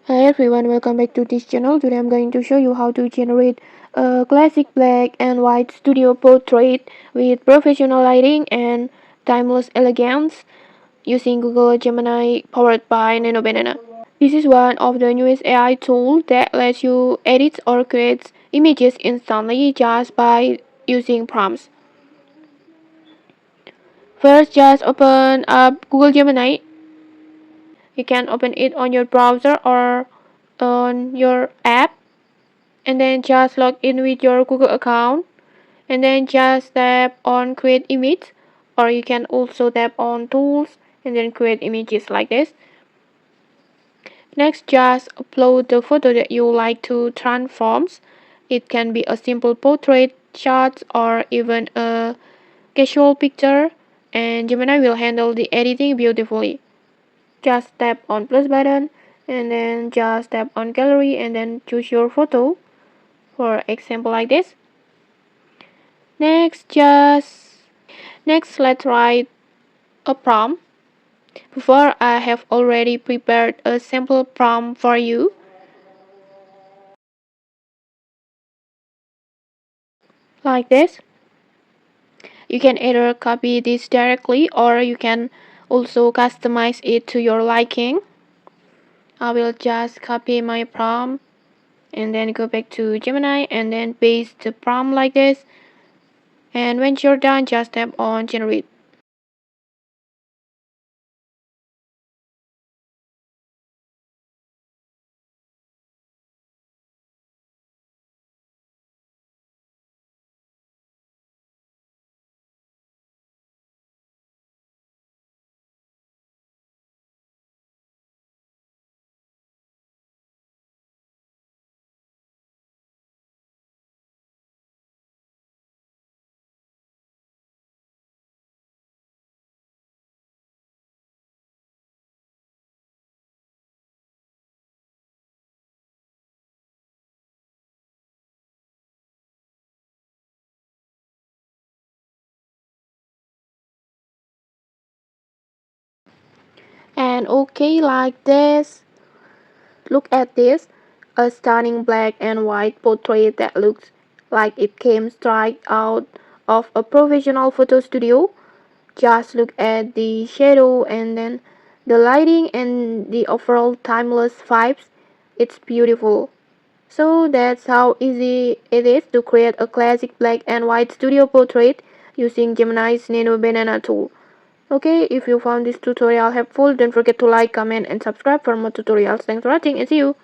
Hi everyone, welcome back to this channel. Today I'm going to show you how to generate a classic black and white studio portrait with professional lighting and timeless elegance using Google Gemini powered by Nano Banana. This is one of the newest AI tools that lets you edit or create images instantly just by using prompts. First, just open up Google Gemini. You can open it on your browser or on your app, and then just log in with your Google account, and then just tap on create image, or you can also tap on tools and then create images like this. Next, just upload the photo that you like to transform. It can be a simple portrait shot or even a casual picture, and Gemini will handle the editing beautifully. Just tap on plus button and then just tap on gallery and then choose your photo, for example like this. Next let's write a prompt. Before, I have already prepared a sample prompt for you, like this. You can either copy this directly or you can also customize it to your liking. I will just copy my prompt and then go back to Gemini and then paste the prompt like this. And when you're done, just tap on generate. And okay, like this. Look at this, a stunning black and white portrait that looks like it came straight out of a professional photo studio. Just look at the shadow and then the lighting and the overall timeless vibes. It's beautiful. So that's how easy it is to create a classic black and white studio portrait using Gemini's Nano Banana tool. Okay, if you found this tutorial helpful, don't forget to like, comment, and subscribe for more tutorials. Thanks for watching and see you.